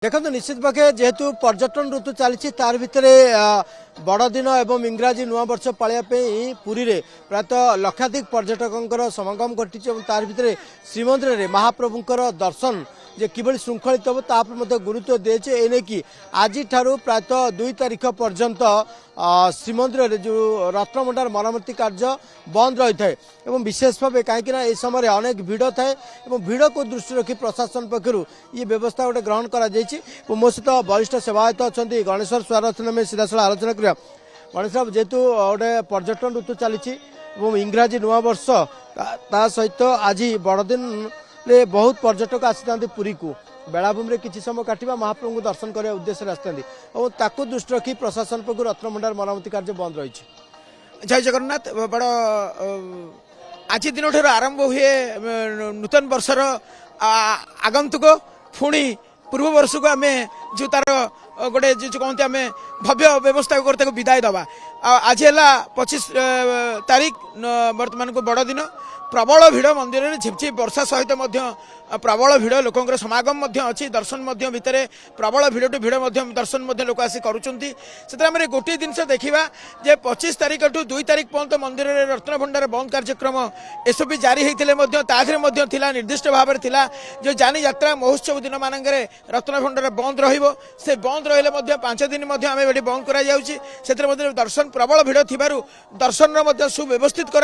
देखो निश्चित भागे जेहेतु पर्यटन ऋतु चली तार भितर बड़दिन एवं इंग्राजी नुआ वर्ष पालिया पुरी रे प्रायतः लक्षाधिक पर्यटकों समागम घटी तार भितर श्रीमंदिर में महाप्रभुंर दर्शन जे किभली श्रृंखलित हम तापर गुरुत्व दिए एने कि आज प्रायतः 2 तारिख पर्यंत श्रीमंदिर जो रत्नभंडार मरामती कार्य बंद रही है और विशेष भाव कहीं समय अनेक भिड़ थाए भिड़ को दृष्टि रखी प्रशासन पक्षर ये व्यवस्था गोटे ग्रहण कर मो सहित वरिष्ठ सेवायत अच्छा गणेश्वर स्वागत में सीधासल आलोचना करा गणेश साहब जेहेतु गोटे पर्यटन ऋतु चली इंग्राजी नुआ वर्ष ता सहित आज बड़दिन रे बहुत पर्यटक आसी पुरी को बेलाभूमि किसी समय काटिबा महाप्रभु को दर्शन करने उद्देश्य आसती और ताकू दृष्टि रखी प्रशासन पक्ष रत्नभंडार मरामती कार्य बंद रही। जय जगन्नाथ बड़ आज दिन ठार आरंभ हुए नूतन वर्षर आगंतुक पुणी पूर्व वर्ष को आम जो तार गोटे जो कहते आम भव्य व्यवस्था कर विदाय दवा आज है 25 तारीख वर्तमान को बड़ दिन प्रबल भिड़ मंदिर में झिपझिप वर्षा सहित प्रबल भिड़ लोकंर समागम अच्छी दर्शन भितर प्रबल भिड़ टू भिड़ दर्शन लोक आसी करें गोटे जिनस देखा जे 25 तारिख टू 2 तारिख पर्यंत मंदिर में रत्नभंडार बंद कार्यक्रम एसबी जारी होते निर्दिष्ट भाव में जो जानी यात्रा महोत्सव दिन मान रत्नभंडार बंद से बंद रही 5 दिन आम ये बंद कर दर्शन प्रबल भिड़ थी दर्शन सुव्यवस्थित कर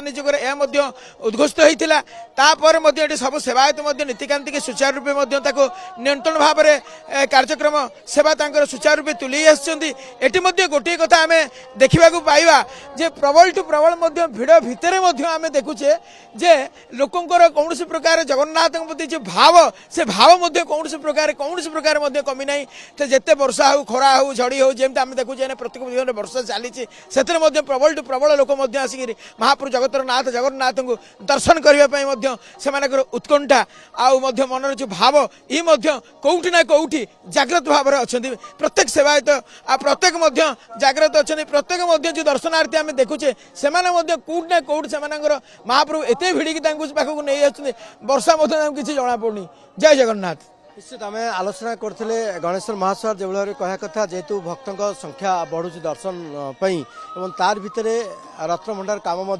निजोगर यह उद्घोषित होता तापर सब सेवायत नीतिकांति के सुचारू रूपे नियंत्रण भाव में कार्यक्रम सेवा सुचारू रूपे तुले आसि गोटे कथा आम देखा पाइबा जे प्रबल टू प्रबल भिड़ भितर आम देखुचे जे लोकंर कौन प्रकार जगन्नाथ प्रति जो भाव से भाव कौन प्रकार कमी ना जिते वर्षा हो खरा हो झड़ी हो जमी आम देखुचे प्रत्येक वर्षा चली से प्रबल टू प्रबल लोक आसिक महाप्रभु जगतर नाथ जगन्नाथ को दर्शन करने उत्कंठा आउ मनर जो भाव ये कौटी ना कौटी जाग्रत भाव अच्छा प्रत्येक सेवायत प्रत्येक जाग्रत अच्छा प्रत्येक जो दर्शनार्थी आम देखुचे से कौट ना कौट से महाप्रभु एत भिड़ी पाखक नहीं आसते वर्षा किसी जना पड़नी। जय जगन्नाथ। निश्चित आम आलोचना करते गणेश्वर महाशय जो भाव कह कथा जेहेतु भक्तों संख्या बढ़ुची दर्शन और तार भितर रत्नभंडार काम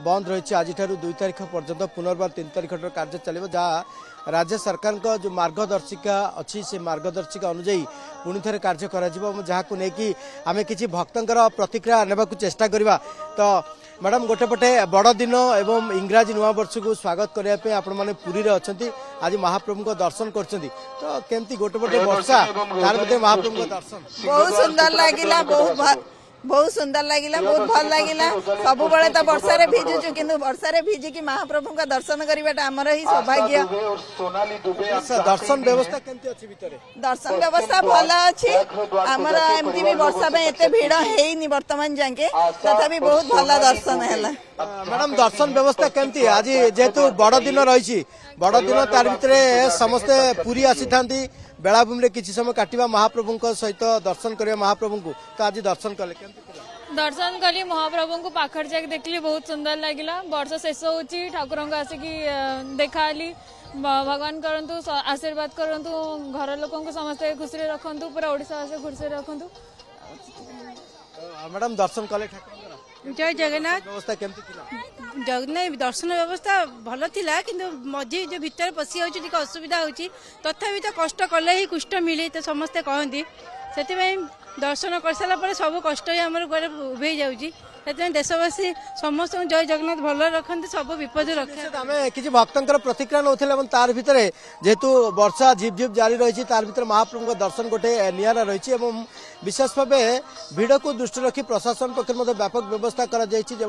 बंद रही आज 2 तारिख पर्यंत पुनर्बार 3 तारिख कार्य चलो जहाँ राज्य सरकार का जो मार्गदर्शिका अच्छी से मार्गदर्शिका अनुजाई पुणी थे कार्य कर लेकिन आम किसी भक्तर प्रतिक्रिया ने चेष्टा करवा तो मैडम गोटेपटे बड़ दिन एवं इंग्राजी नुआ वर्ष को स्वागत करने आपण मैंने पुरी रे अच्छा आज महाप्रभु को दर्शन कर तो केमती गोटेपटे वर्षा तार महाप्रभु को दर्शन बहुत सुंदर लगिला बहुत सुंदर लगिला बहुत भल लगिला सब बड़े तो वर्षा रे भिजुचु किंतु वर्षा रे भिजी की महाप्रभु का दर्शन करवाटा आमर ही सौभाग्य। दर्शन व्यवस्था केमती अछि भितरे दर्शन व्यवस्था भल अछि आमर एमती भी वर्षा में एते भीड़ हेइनी वर्तमान जाके तथापि बहुत भल दर्शन हैला। मैडम दर्शन व्यवस्था केमती आज जेहेतु बड़ दिन रही बड़ दिन तार भितरे समस्ते पूरी आसी थांती बेलाभूमि किसी समय काटिबा महाप्रभु सहित दर्शन करिया महाप्रभु को तो आज दर्शन कले दर्शन कली महाप्रभु को पाखर जाके देखली बहुत सुंदर लगिला वर्ष शेष होची ठाकुर को आसिक देखाली भगवान करंतु आशीर्वाद करंतु घर लोक समस्त खुशी रखंतु पूरा ओडिशा से खुशी रखंतु। मैडम दर्शन कले ठाकुर जय जगन्नाथ व्यवस्था केमती जगन्नाथ दर्शन व्यवस्था भल थिला किंतु मझी जो भीतर पशि होची टिके असुविधा होची तथापि तो कष्ट कले ही कुष्ठ मिले तो समस्ते कहती से दर्शन कर सारा पर सब कष्ट ही आमर उभे जाऊँगी देशवासी समस्त जय जगन्नाथ भल रखते सब विपद रखे आम किसी भक्तर प्रतिक्रिया नौले तार भितर जेहेतु वर्षा झिप झिप जारी रही तार भितर महाप्रभु दर्शन गोटे निरा रही विशेष भाव भिड़ को दृष्टि रखी प्रशासन पक्ष व्यापक व्यवस्था कर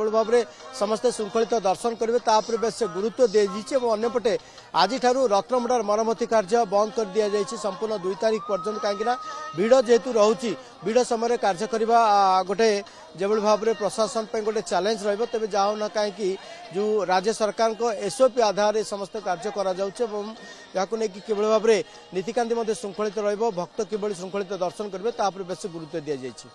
भाव में समस्ते श्रृंखलित दर्शन करेंगे बेस गुरुत्व दी अंपटे आज रत्नभंडार मरम्मती कार्य बंद कर दि जाए संपूर्ण 2 तारिख पर्यंत कहीं भिड़ जेहेतु रोचे भिड़ समय कार्य करने गोटे जो भाव में प्रशासन गोटे चैलेंज रही जाओ कहीं जो राज्य सरकार को एसओपी आधार में समस्त कार्य करा किभली भाव में नीतिकांति श्रृंखलित रभक्त किभली श्रृंखलित दर्शन करेंगे बेस गुरुत्व दि जाए।